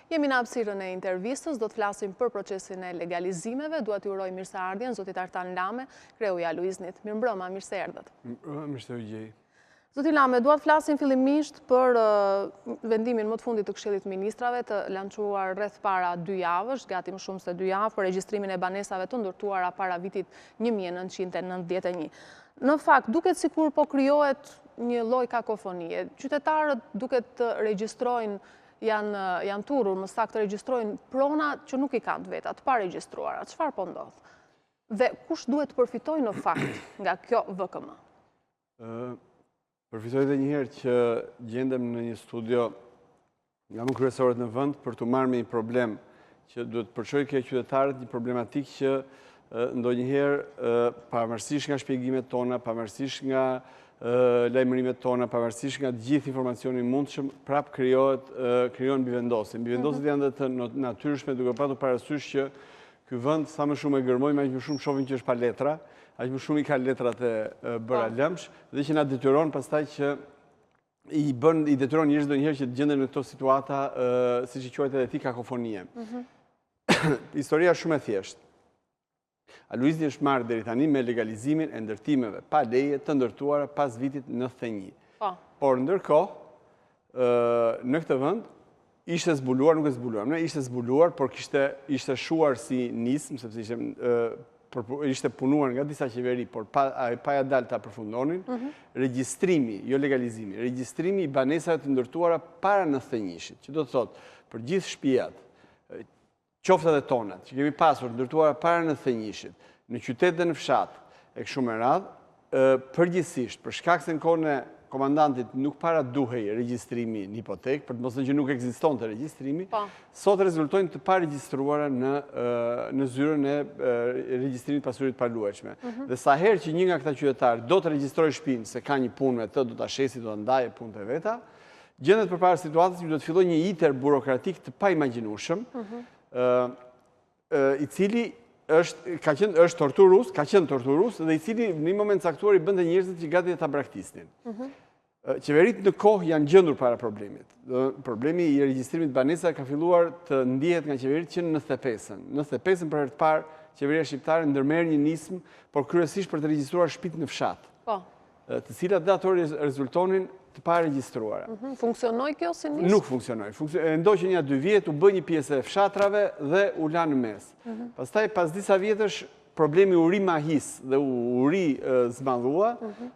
Jemi në hapësirën e intervistës, do të flasim për procesin e legalizimeve. Dua t'ju uroj mirëseardhjen zotit Artan Lame, Kreu i ALUIZNI-t. Mirëmbrëma, mirë se erdhët. Mirë se u gjej. Zoti Lame, dua të flasim fillimisht për vendimin më të fundit të Këshillit të Ministrave të lançuar rreth para 2 javësh, gati më shumë se 2 javë, për regjistrimin e banesave të ndërtuara para vitit 1991. Në fakt, duket sikur po krijohet një lloj kakofonie. Qytetarët duket të regjistrojnë, janë turur, më saktë regjistrojnë prona që nuk i kanë të veta, të paregjistruara. Çfarë po ndodh? Dhe kush duhet të përfitojë në fakt nga kjo VKM? Përfitoj edhe një herë që gjendem në një studio nga më kryesorët në vend për të marrë me një problem që duhet përçojë ke qytetarët, një problematikë që ndonjëherë pavarësisht nga shpjegimet tona, pavarësisht nga lajmërimet tona, pavarësisht nga gjithë informacioni mundshëm, prap krijohen mbivendosje. Mbivendosjet janë dhe të natyrshme, duke patur parasysh që ky vend sa më shumë e gërmojmë, aq më shumë shohim që është pa letra, aq më shumë i ka letrat e bëra lëmsh, dhe që na detyron pastaj që i detyron njerëzit ndonjëherë që të gjenden në këto situata, siç i quajtë edhe ti, kakofonie. Historia është shumë e thjeshtë. ALUIZNI është marrë deri tani me legalizimin e ndërtimeve pa leje të ndërtuara pas vitit 91. Por ndërkohë, në këtë vend ishte zbuluar, nuk e zbuluar, ishte zbuluar, por ishte shuar si nismë, sepse ishte punuar nga disa qeveri, por pa ja dalë ta përfundonin, regjistrimi, jo legalizimi, regjistrimi i banesave të ndërtuara para 91-shit, që do të thotë për gjithë shtëpiat, qoftë edhe tonat, që kemi pasur ndërtuara para 91-shit, në qytet dhe në fshat, e kështu me radhë, përgjithsisht, për shkak se në kohën e komandantit nuk para duhej regjistrimi në hipotekë, për të mos thënë që nuk ekzistonte regjistrimi, sot rezultojnë të paregjistruara në zyrën e regjistrimit pasurisë të paluajtshme. Dhe sa herë që një nga këta qytetarë do të regjistrojë shtëpinë se ka një punë me të, do ta shesi, do ta ndajë punët e veta, gjendet përpara situatës që do të fillojë një iter burokratik të paimagjinueshëm, i cili ka qenë torturus dhe i cili në një moment caktuar i bënte njerëzit që gati ta braktisnin. Qeveritë në kohë janë gjendur para problemit. Problemi i regjistrimit banesave ka filluar të ndihet nga qeveritë që në 95-ën. Në 95-ën për herë të parë qeveria shqiptare ndërmerr një nismë, por kryesisht për të regjistruar shtëpitë në fshat. Të cilat dhe ato rezultonin të paregjistruara. Funksionoi kjo si nismë? Nuk funksionoi. Ndoqën ja 2 vjet, u bë një pjesë e fshatrave dhe u la në mes. Pastaj pas disa vjetësh problemi u ri mahis dhe u ri zmadhua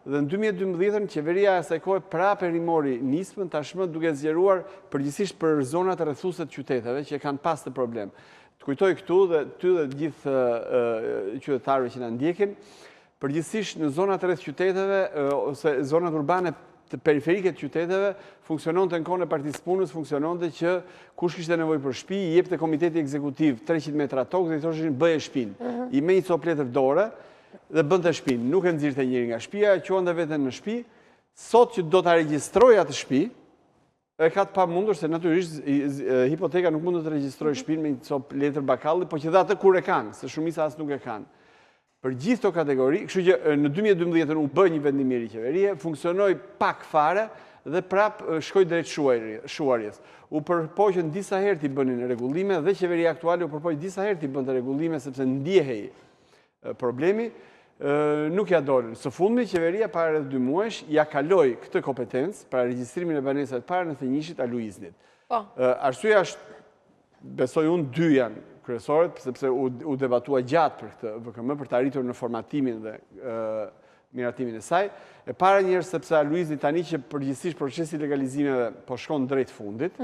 dhe në 2012 qeveria e asaj kohe prapë rimori nismën, tashmë duke zgjeruar përgjithsisht për zonat rrethuese të qyteteve që kanë pas të problem. Të kujtoj këtu dhe ty dhe gjithë qytetarëve që na ndjekin, përgjithsisht në zonat rreth qyteteve ose zonat urbane të periferike të qyteteve, funksiononte në kohën e Partisë Punës, funksiononte që kush kishte nevojë për shtëpi, i jepte komiteti ekzekutiv 300 metra tokë dhe i thoshin bëje shtëpinë. I merrte një copë letër dore dhe bënte shtëpinë. Nuk e nxirrte njëri nga shtëpia, e quante veten në shtëpi. Sot që do ta regjistrojë atë shtëpi, e ka të pamundur se natyrisht hipoteka nuk mund të regjistrojë shtëpinë me një copë letër bakalli, por që dhe atë kur e kanë, se shumica as nuk e kanë. Për gjithë të kategori, kështu që në 2012 u bë një vendim i qeverie, funksionoi pak fare dhe prap shkoi drejt shuarjes. U përpoqën disa herë t'i bënin rregullime dhe qeveria aktuale u përpoq disa herë t'i bënte rregullime sepse ndjehej problemi, nuk ja dolën. Së fundmi qeveria para rreth 2 muajsh ja kaloi këtë kompetencë për regjistrimin e banesave para 91-shit ALUIZNI-t. Arsyeja është, besoj unë, 2 janë kryesorët, sepse u debatua gjatë për këtë VKM, për të arritur në formatimin dhe miratimin e saj. E para njerë sepse ALUIZNI tani që përgjithsisht procesi legalizimeve po shkon drejt fundit,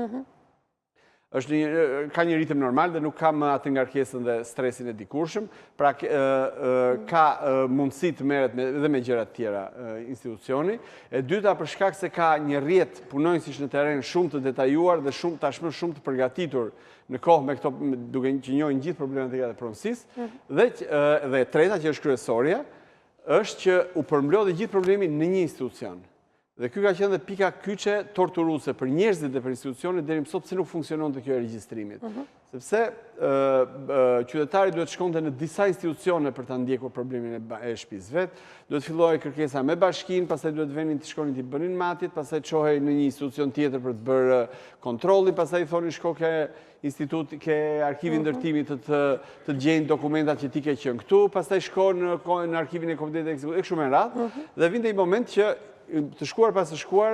ka një ritëm normal dhe nuk ka më atë ngarkesën dhe stresin e dikurshëm, pra ka mundësi të merret edhe me gjëra të tjera institucioni. E dyta për shkak se ka një rrjet punonjësish në terren shumë të detajuar dhe tashmë shumë të përgatitur në kohë me këto, duke që njohin gjithë problematikat e pronësisë. Dhe treta që është kryesorja, është që u përmblodhi gjithë problemi në një institucion. Dhe ky ka qenë dhe pika kyçe torturuese për njerëzit dhe për institucionet deri më sot pse nuk funksionon të kjo e regjistrimit. Sepse qytetari duhet shkonte në disa institucione për ta ndjekur problemin e shtëpisë vet, duhet fillojë kërkesa me bashkinë, pastaj duhet venin të shkonin të bënin matjet, pastaj çohej në një institucion tjetër për të bërë kontrollin, pastaj i thonin shko ke institut, ke arkivin ndërtimit të gjejnë dokumentat që ti ke qenë këtu, pastaj shko në arkivin e komitetit ekzekutiv, e kështu me radhë, dhe vinte një moment që të shkuar pas të shkuar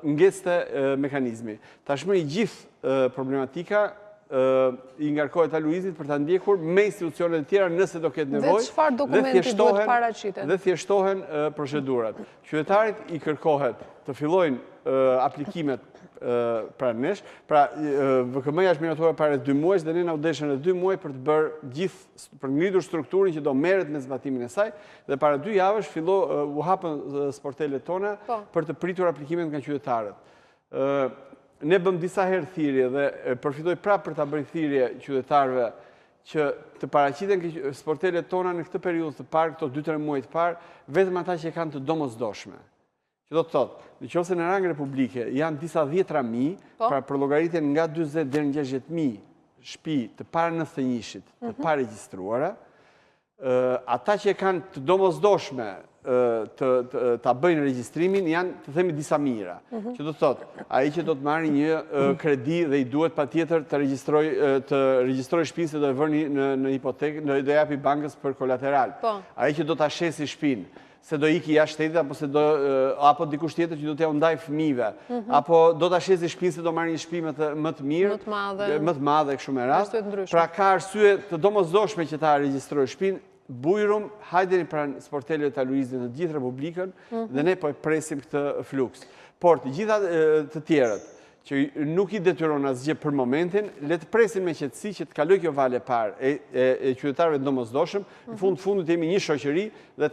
ngecte mekanizmi. Tashmë i gjithë problematika i ngarkohet ALUIZNI-t për ta ndjekur me institucionet e tjera nëse do ketë nevojë. Dhe çfarë dokumenti duhet paraqitet? Dhe thjeshtohen procedurat. Qytetarit i kërkohet të fillojnë aplikimet pranë nesh. Pra, VKM-ja është miratuar para 2 muajsh dhe ne na u deshën 2 muaj për të bërë gjithë, për ngritur strukturin që do merret me zbatimin e saj, dhe para 2 javësh u hapën sportelet tona për të pritur aplikimet nga qytetarët. Ne bëm disa herë thirrje dhe përfitoj prapë për ta bërë thirrje qytetarëve që të paraqiten sportelet tona në këtë periudhë të parë, këto 2-3 muaj të parë, vetëm ata që kanë të domosdoshme. Që do të thotë, nëse në rang republike janë disa 10.000, pra për llogaritjen nga 40 deri në 60.000 shtëpi të para 91-shit, të pa regjistruara, ata që kanë të domosdoshme ta bëjnë regjistrimin janë, të themi, disa mijëra. Që do të thotë, ai që do të marrë një kredi dhe i duhet patjetër të regjistrojë shtëpinë se do e vëni në hipotekë, do e japi bankës për kolateral. Ai që do ta shesi shtëpinë, se do iki jashtë shtetit, apo dikush tjetër që do t'ja ndaj fëmijëve, apo do ta shesi shtëpinë se do marrë një shtëpi më të mirë, më të madhe kështu me radhë. Pra ka arsye të domosdoshme që ta regjistrojë shtëpinë. Bujrum, hajdeni pranë sporteleve të ALUIZNI-t në gjithë Republikën dhe ne po e presim këtë fluks. Por të gjitha të tjerët që nuk i detyron asgjë për momentin, le të presim me qetësi që të kaloj kjo vale parë e qytetarëve të domosdoshëm, në fundit jemi një shoqëri dhe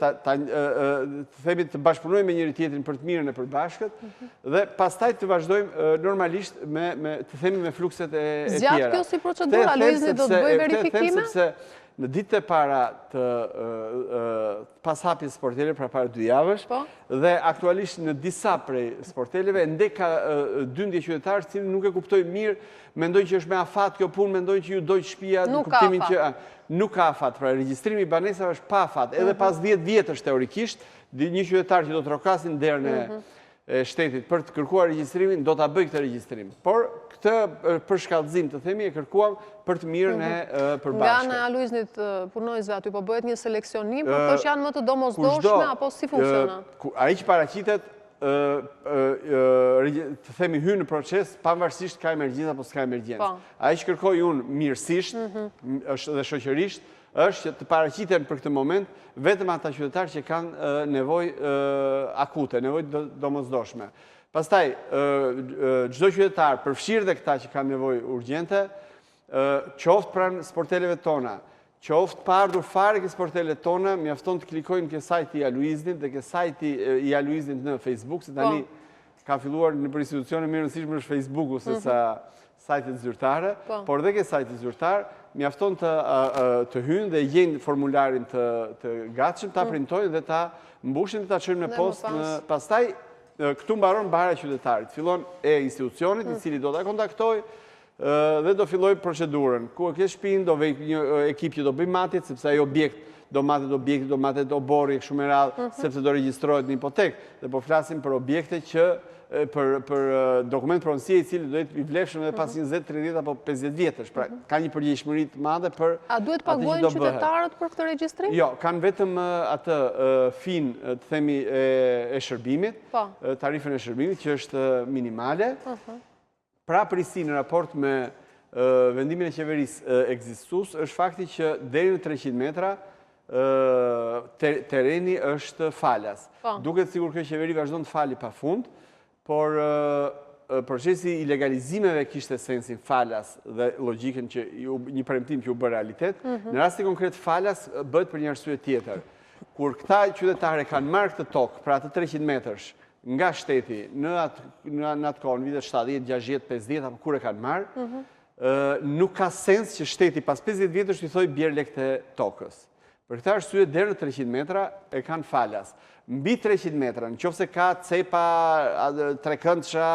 të bashkëpunojmë me njëri tjetrin për të mirën e përbashkët dhe pastaj të vazhdojmë normalisht të themi me flukset e tjera. Zgjat kjo si procedurë, ALUIZNI do të bëjë verifikime? Në ditët e para të pas hapjes sporteleve, pra para 2 javësh, dhe aktualisht në disa prej sporteleve, ndek ka dyndje qytetarë që nuk e kuptojnë mirë, mendojnë që është me afat kjo punë, mendojnë që ju dojtë shtëpia, në kuptimin që nuk ka afat. Pra regjistrimi i banesave është pa afat, edhe pas 10 vjetësh teorikisht, një qytetar që do të rokasin derën e shtetit për të kërkuar regjistrimin, do ta bëj këtë regjistrim. Por këtë përshkallëzim të themi e kërkuam për të mirën e përbashkët. Nga në ALUIZNI-t punojësve aty, po bëhet një seleksionim, për këto që janë më të domosdoshme, apo si funksionon? Ai që paraqitet, të themi hynë në proces, pavarësisht ka emergjencë apo s'ka emergjencë. Ai që kërkoj unë mirësisht dhe shoqërisht, është që të paraqiten për këtë moment vetëm ata qytetarë që kanë nevojë akute, nevojë domosdoshme. Pastaj, çdo qytetar, përfshirë dhe këta që kanë nevojë urgjente, qoftë pranë sporteleve tona, qoftë pa ardhur fare ke sportelet tona, mjafton të klikojnë ke sajti i ALUIZNI-t dhe ke sajti i ALUIZNI-t në Facebook, se tani ka filluar në për institucione më rëndësishme është Facebooku se sa sajtet zyrtare, por dhe ke sajti zyrtar, mjafton të hynë dhe gjejnë formularin të gatshëm, ta printojnë dhe ta mbushin dhe ta çojnë në post. Pastaj, këtu mbaron bara e qytetarit. Fillon e institucionit, i cili do ta kontaktoj dhe do filloj procedurën. Ku e ke shtëpinë, do vej një ekip që do bëj matjet, sepse ai objekt do matet objekti, do matet obori, kështu me radhë, sepse do regjistrohet në hipotekë. Dhe po flasim për objekte që për dokument pronësie i cili do jetë i vlefshëm edhe pas 20, 30 apo 50 vjetësh. Pra, ka një përgjegjësi të madhe për A duhet paguajnë qytetarët për këtë regjistrim? Jo, kanë vetëm atë fin, të themi, e shërbimit, tarifën e shërbimit, që është minimale. Pra përgjithësi në raport me vendimin e qeverisë ekzistues, është fakti që deri në 300 metra terreni është falas. Duket sikur kjo qeveri vazhdon të fali pafund, por procesi i legalizimeve kishte sensin falas dhe logjikën që një premtim që u bë realitet. Në rastin konkret falas bëhet për një arsye tjetër. Kur këta qytetarë kanë marrë këtë tokë, pra atë 300 metrash nga shteti në atë kohë, në vitet 70, 60, 50 apo kur e kanë marrë, nuk ka sens që shteti pas 50 vjetësh i thoj bjerë lekët e tokës. Për këta arsye deri në 300 metra e kanë falas. Mbi 300 metra, nëse ka cepa, trekëndsha,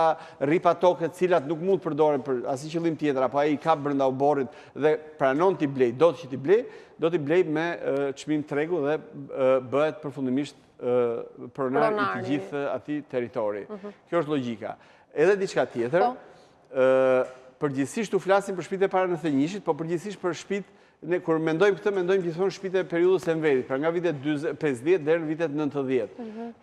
rripa tokë, të cilat nuk mund të përdoren për asnjë qëllim tjetër, apo ai ka brenda oborrit dhe pranon t'i blej, do t'i blej me çmim tregu dhe bëhet përfundimisht pronar i të gjithë atij territori. Kjo është logjika. Edhe diçka tjetër, përgjithsisht u flasim për shtëpitë para 91-shit, po përgjithsisht për shtëpitë, ne kur mendojmë këtë, mendojmë gjithmonë shtëpitë e periudhës së Enverit, pra nga vitet 50 deri në vitet 90.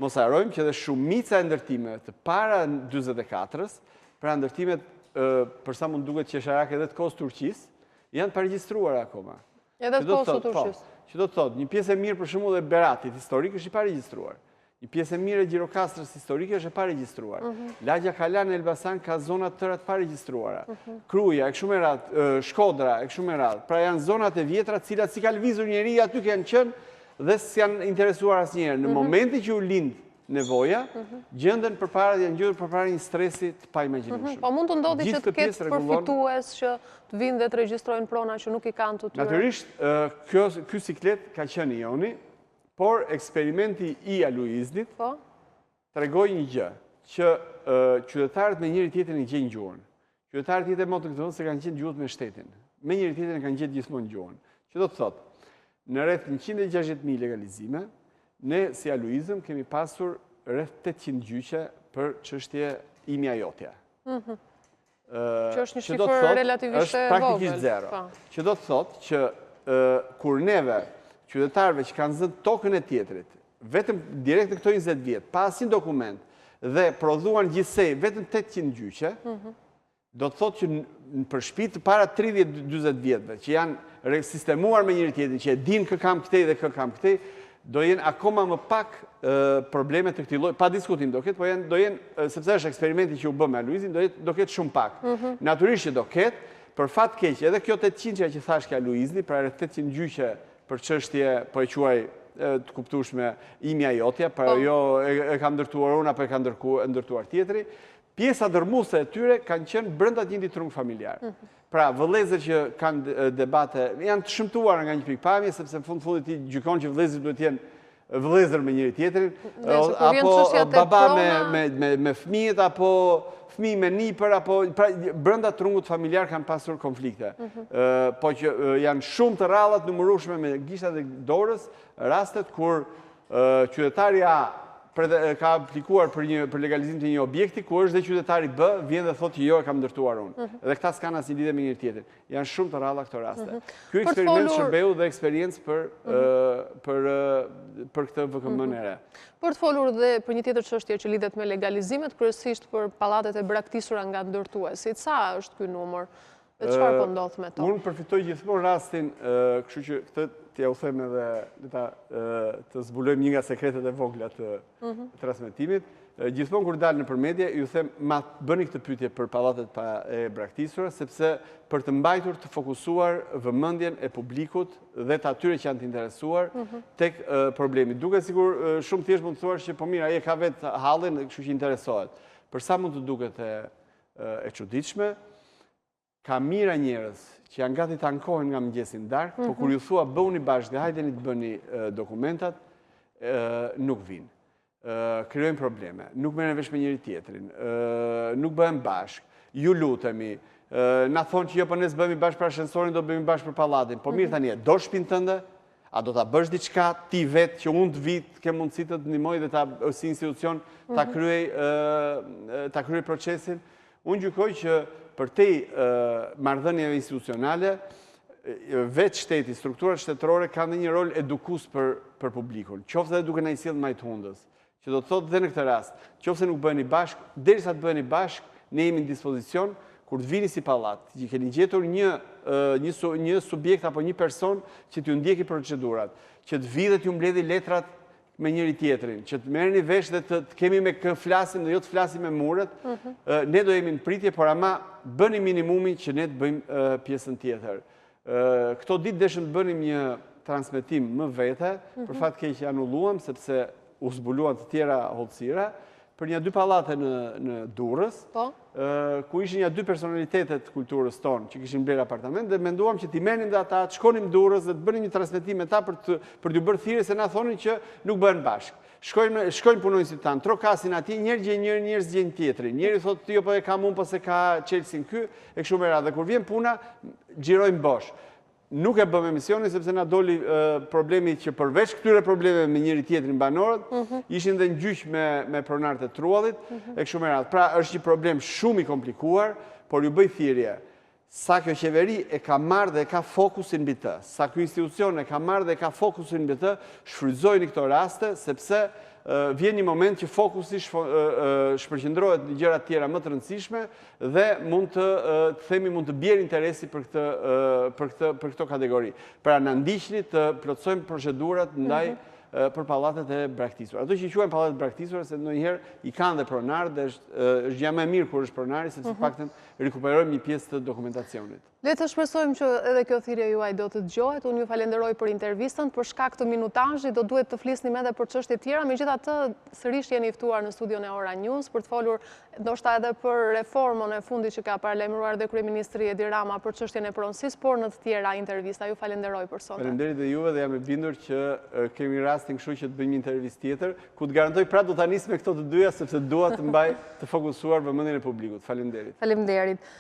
Mos harrojmë që edhe shumica e ndërtimeve të para 44-s, pra ndërtimet për sa mund duket qesharake edhe të kohës Turqisë, janë pa regjistruara akoma. Edhe të kohës Turqisë. Që do të thotë, një pjesë e mirë për shembull e Beratit historik është i pa regjistruar. Një pjesë e mirë e Gjirokastrës historike është e pa regjistruar. Lagja Kalan e Elbasan ka zona të tëra të pa regjistruara. Kruja, e kështu me radhë, Shkodra, e kështu me radhë. Pra janë zonat e vjetra të cilat si ka lëvizur njeri aty kanë qenë dhe s'janë interesuar asnjëherë. Në momentin që u lind nevoja, gjenden janë gjetur përpara një stresi të paimagjinueshëm. Po mund të ndodhi që të ketë përfitues që të vinë dhe të regjistrojnë prona që nuk i kanë të tyre. Natyrisht, ky siklet ka qenë i joni. Por eksperimenti i ALUIZNI-t tregoi një gjë, që qytetarët me njëri tjetrin i gjejnë gjuhën. Qytetarët jetë më të këtonë se kanë gjetë gjuhën me shtetin. Me njëri tjetrin kanë gjetë gjithmonë gjuhën. Që do të thotë, në rreth 160.000 legalizime, ne si ALUIZN kemi pasur rreth 800 gjyqe për çështje imja-jotja. Që është një shifër relativisht e vogël. Është praktikisht zero. Që do të thotë që kur neve qytetarëve që kanë zënë tokën e tjetrit, vetëm direkt në këto 20 vjet, pa asnjë dokument dhe prodhuan gjithsej vetëm 800 gjyqe, do të thotë që për shtëpitë para 30-40 vjetëve, që janë sistemuar me njëri tjetrin, që e dinë kë kam këtej dhe kë kam këtej, do jenë akoma më pak probleme të këtij lloji, pa diskutim do ketë, po do jenë, sepse është eksperimenti që u bë me ALUIZNI, do ketë shumë pak. Natyrisht që do ketë, për fat keq, edhe kjo 800 që thash që ALUIZNI, pra 800 gjyqe për çështje, po e quaj të kuptueshme imja-jotja, pra jo e kam ndërtuar unë apo e kam ndërtuar tjetri, pjesa dërmuese e tyre kanë qenë brenda një trung familjar. Pra, vëllezër që kanë debate, janë të shëmtuar nga një pikpamje, sepse në fundit i gjykon që vëllezërit duhet të jenë vëllezër me njëri tjetrin, apo baba me fëmijët, apo fëmijë me nipër, apo brenda trungut familjar kanë pasur konflikte. Po që janë shumë të rrallat numërueshme me gishtat e dorës, rastet kur qytetari A ka aplikuar për legalizim të një objekti, ku është dhe qytetari B, vjen dhe thotë që jo e kam ndërtuar unë. Dhe këta s'kanë asnjë lidhje me njëri tjetrin. Janë shumë të rralla këto raste. Ky eksperiment shërbeu dhe eksperiencë për këtë VKM-n e re. Për të folur dhe për një tjetër çështje që lidhet me legalizimet, kryesisht për pallatet e braktisura nga ndërtuesit, sa është ky numër? Dhe çfarë po ndodh me to? Unë përfitoj gjithmonë rastin, kështu që këtë t'ja u them edhe të zbulojmë një nga sekretet e vogla të transmetimit. Gjithmonë kur dalë nëpër media, ju them, ma bëni këtë pyetje për pallatet e braktisura, sepse për të mbajtur të fokusuar vëmendjen e publikut dhe të atyre që janë të interesuar tek problemi. Duke sigur shumë thjesht mund të thuash që po mirë, ai e ka vetë hallin, kështu që interesohet. Për sa mund të duket e çuditshme, ka mira njerëz që janë gati të ankohen nga mëngjesi në darkë, po kur ju thua bëuni bashkë dhe hajdeni të bëni dokumentat, nuk vinë. Krijojnë probleme, nuk merren vesh me njëri tjetrin, nuk bëhen bashkë, ju lutemi, na thonë që jo po ne s'bëhemi bashkë për ashensorin, do bëhemi bashkë për pallatin. Po mirë tani, do shtëpinë tënde? A do ta bësh diçka ti vetë që unë të vit ke mundësi të ndihmoj dhe si institucion ta kryej procesin? Unë gjykoj që për te marrëdhënieve institucionale, vetë shteti, strukturat shtetërore kanë një rol edukus për publikun. Qoftë edhe duke na i sjellë majt hundës, që do të thotë dhe në këtë rast, qoftë se nuk bëheni bashkë, derisa të bëheni bashkë, ne jemi në dispozicion kur të vini si pallat, që keni gjetur një subjekt apo një person që t'ju ndjeki procedurat, që të vi dhe t'ju mbledhi letrat me njëri tjetrin, që të merrni vesh dhe të kemi me kë flasim dhe jo të flasim me muret, ne do jemi në pritje, por ama bëni minimumin që ne të bëjmë pjesën tjetër. Këto ditë deshëm të bënim një transmetim më vete, për fat keq që anulluam, sepse u zbuluan të tjera hollësira, për një 2 pallate në Durrës, ku ishin 2 personalitetet kulturës tonë që kishin blerë apartament, dhe menduam që t'i merrnim dhe ata, të shkonim Durrës dhe të bënim një transmetim me ta për t'ju bërë thirrje, se na thonin që nuk bëhen bashkë. Shkojnë punonjësit tanë, trokasin atje, njerë gjen njëri, njerë s'gjen tjetri. Njeri thotë, jo, po e kam unë, po se ka Chelsea-n ky, e kështu me radhë. Dhe kur vjen puna, xhirojmë bosh. Nuk e bëm emisionin, sepse na doli problemi që përveç këtyre problemeve me njëri tjetrin banorët, ishin dhe në gjyq me pronarët e Truallit, e kështu me radhë. Pra, është një problem shumë i komplikuar, por ju bëj thirrje. Sa kjo qeveri e ka marrë dhe e ka fokusin mbi të, sa kjo institucion e ka marrë dhe e ka fokusin mbi të, shfrytëzojnë këto raste, sepse vjen një moment që fokusi shpërqendrohet në gjëra tjera më të rëndësishme dhe mund të bjerë interesi për këto kategori. Pra na ndiqni të plotësojmë procedurat ndaj për pallatet e braktisura. Ato që i quajnë pallatet braktisura, se ndonjëherë i kanë dhe pronarë, dhe është gjë më e mirë kur është pronari, sepse paktën rikuperojmë një pjesë të dokumentacionit. Le të shpresojmë që edhe kjo thirrje juaj do të dëgjohet. Unë ju falenderoj për intervistën, për shkak të minutazhit do duhet të flisnim edhe për çështje tjera. Megjithatë, sërish jeni ftuar në studion e Ora News për të folur ndoshta edhe për reformën e fundit që ka paralajmëruar dhe kryeministri Edi Rama për çështjen e pronësisë, por në të tjera intervista. Ju falenderoj për sonte. Faleminderit dhe juve, dhe jam e bindur që kemi rastin kështu që të bëjmë një intervistë tjetër, ku të garantoj pra do ta nis me këto të dyja, sepse dua të mbaj të fokusuar vëmendjen e publikut. Faleminderit. Faleminderit.